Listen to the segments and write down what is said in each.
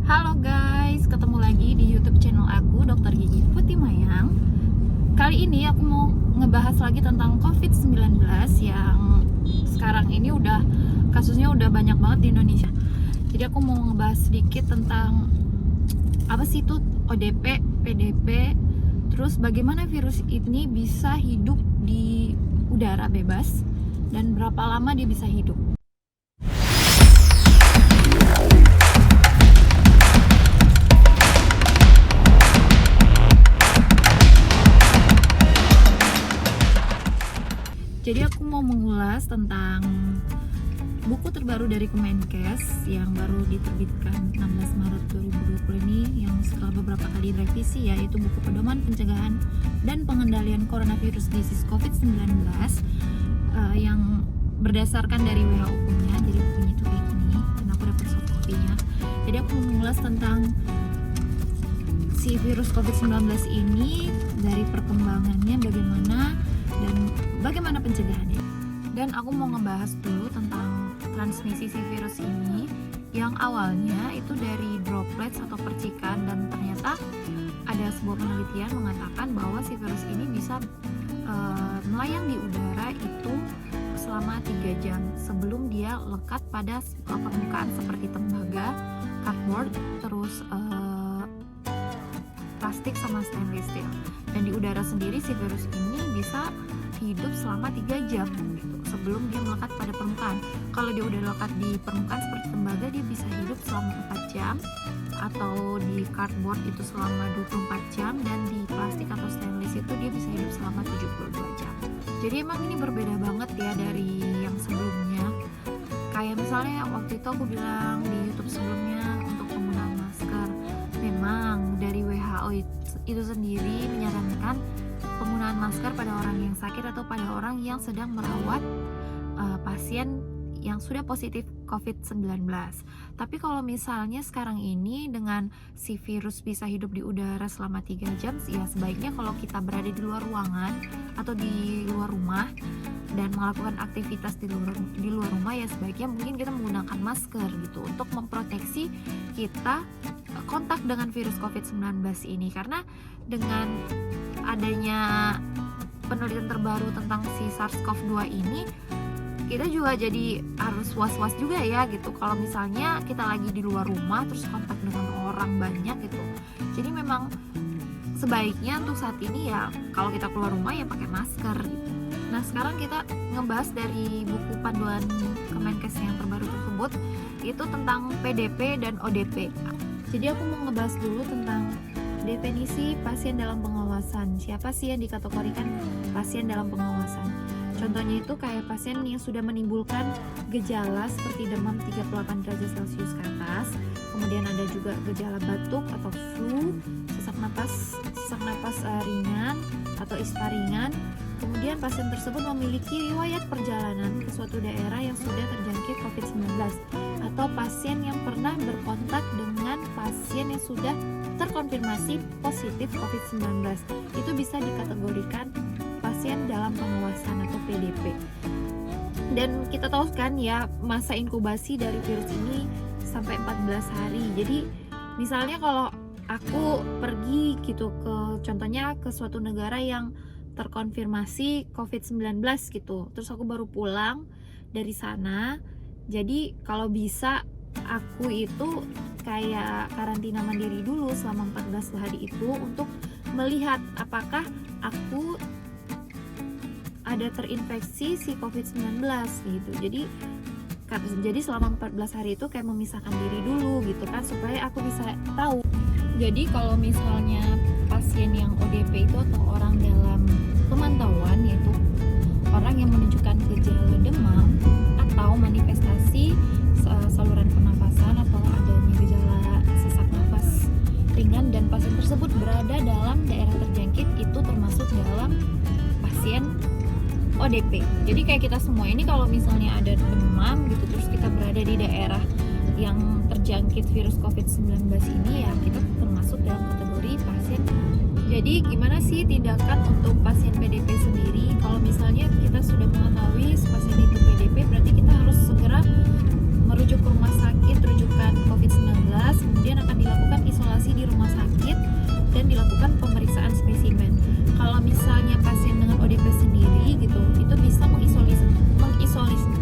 Halo guys, ketemu lagi di YouTube channel aku, Dr. Gigi Putih Mayang. Kali ini aku mau ngebahas lagi tentang COVID-19 yang sekarang ini kasusnya udah banyak banget di Indonesia. Jadi aku mau ngebahas sedikit tentang apa sih itu ODP, PDP, terus bagaimana virus ini bisa hidup di udara bebas dan berapa lama dia bisa hidup. Jadi aku mau mengulas tentang buku terbaru dari Kemenkes yang baru diterbitkan 16 Maret 2020 ini, yang setelah beberapa kali revisi, yaitu buku Pedoman Pencegahan dan Pengendalian Coronavirus Disease COVID-19 yang berdasarkan dari WHO punya. Jadi bukunya itu kayak gini, dan aku dapat soft copy-nya. Jadi aku mau mengulas tentang si virus COVID-19 ini, dari perkembangannya bagaimana dan bagaimana pencegahannya. Dan aku mau ngebahas dulu tentang transmisi si virus ini, yang awalnya itu dari droplets atau percikan, dan ternyata ada sebuah penelitian mengatakan bahwa si virus ini bisa melayang di udara itu selama 3 jam sebelum dia lekat pada permukaan seperti tembaga, cardboard, terus plastik sama stainless steel. Dan di udara sendiri si virus ini bisa hidup selama 3 jam gitu, sebelum dia melekat pada permukaan. Kalau dia udah lekat di permukaan seperti tembaga, dia bisa hidup selama 4 jam, atau di cardboard itu selama 24 jam, dan di plastik atau stainless itu dia bisa hidup selama 72 jam. Jadi emang ini berbeda banget ya dari yang sebelumnya. Kayak misalnya waktu itu aku bilang di YouTube sebelumnya untuk penggunaan masker, memang dari WHO itu sendiri menyarankan penggunaan masker pada orang yang sakit atau pada orang yang sedang merawat pasien yang sudah positif COVID-19. Tapi kalau misalnya sekarang ini dengan si virus bisa hidup di udara selama 3 jam, ya sebaiknya kalau kita berada di luar ruangan atau di luar rumah dan melakukan aktivitas di luar rumah, ya sebaiknya mungkin kita menggunakan masker gitu untuk memproteksi kita kontak dengan virus COVID-19 ini. Karena dengan adanya penelitian terbaru tentang si SARS-CoV-2 ini, kita juga jadi harus was-was juga ya gitu, kalau misalnya kita lagi di luar rumah terus kontak dengan orang banyak gitu. Jadi memang sebaiknya untuk saat ini ya kalau kita keluar rumah ya pakai masker gitu. Nah, sekarang kita ngebahas dari buku panduan Kemenkes yang terbaru tersebut, itu tentang PDP dan ODP. Jadi aku mau ngebahas dulu tentang definisi pasien dalam pengawasan. Siapa sih yang dikategorikan pasien dalam pengawasan? Contohnya itu kayak pasien yang sudah menimbulkan gejala seperti demam 38 derajat Celcius ke atas, kemudian ada juga gejala batuk atau flu, sesak napas ringan atau ispa ringan. Kemudian pasien tersebut memiliki riwayat perjalanan ke suatu daerah yang sudah terjangkit COVID-19, atau pasien yang pernah berkontak dengan pasien yang sudah terkonfirmasi positif COVID-19. Itu bisa dikategorikan pasien dalam pengawasan atau PDP. Dan kita tahu kan ya, masa inkubasi dari virus ini sampai 14 hari. Jadi misalnya kalau aku pergi gitu contohnya ke suatu negara yang terkonfirmasi COVID-19 gitu, terus aku baru pulang dari sana, jadi kalau bisa aku itu kayak karantina mandiri dulu selama 14 hari itu untuk melihat apakah aku ada terinfeksi si COVID-19 gitu. Jadi selama 14 hari itu kayak memisahkan diri dulu gitu kan, supaya aku bisa tahu. Jadi kalau misalnya pasien yang ODP itu atau orang dalam pemantauan, yaitu orang yang menunjukkan gejala demam atau manifestasi saluran pernafasan atau adanya gejala sesak nafas ringan, dan pasien tersebut berada dalam daerah terjangkit, itu termasuk dalam pasien ODP. Jadi kayak kita semua ini kalau misalnya ada demam gitu, terus kita berada di daerah yang terjangkit virus COVID-19 ini, ya kita termasuk dalam kategori pasien. Jadi gimana sih tindakan untuk pasien PDP sendiri? Kalau misalnya kita sudah mengetahui pasien itu PDP, berarti kita harus segera merujuk ke rumah sakit rujukan COVID-19, kemudian akan akan dilakukan pemeriksaan spesimen. Kalau misalnya pasien dengan ODP sendiri gitu, itu bisa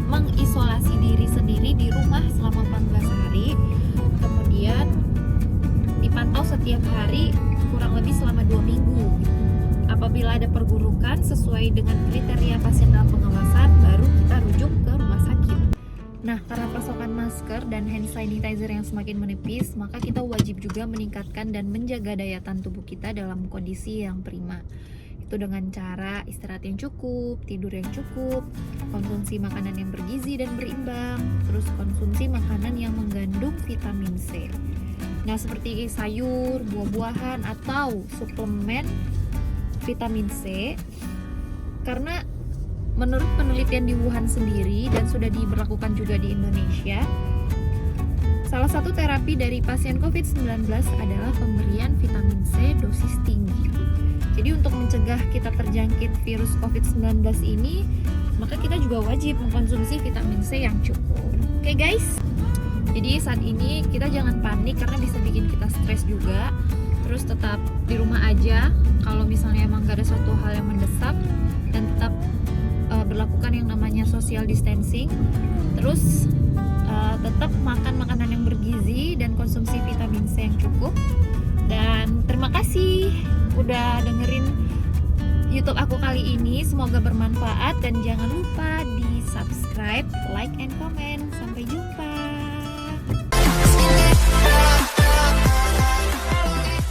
mengisolasi diri sendiri di rumah selama 14 hari, kemudian dipantau setiap hari kurang lebih selama 2 minggu. Apabila ada perburukan sesuai dengan kriteria pasien dalam pengawasan, baru kita rujuk ke rumah sakit. Nah, karena pasokan masker dan hand sanitizer yang semakin menipis, maka kita wajib juga meningkatkan dan menjaga daya tahan tubuh kita dalam kondisi yang prima. Itu dengan cara istirahat yang cukup, tidur yang cukup, konsumsi makanan yang bergizi dan berimbang, terus konsumsi makanan yang mengandung vitamin C. Nah, seperti sayur, buah-buahan, atau suplemen vitamin C, karena menurut penelitian di Wuhan sendiri dan sudah diberlakukan juga di Indonesia, salah satu terapi dari pasien COVID-19 adalah pemberian vitamin C dosis tinggi. Jadi untuk mencegah kita terjangkit virus COVID-19 ini, maka kita juga wajib mengkonsumsi vitamin C yang cukup. Oke guys, jadi saat ini kita jangan panik karena bisa bikin kita stres juga. Terus tetap di rumah aja kalau misalnya emang gak ada suatu hal yang mendesak, dan tetap berlakukan yang namanya social distancing. Terus tetap makan makanan yang bergizi dan konsumsi vitamin C yang cukup. Dan terima kasih udah dengerin YouTube aku kali ini, semoga bermanfaat dan jangan lupa di subscribe, like, and comment. Sampai jumpa.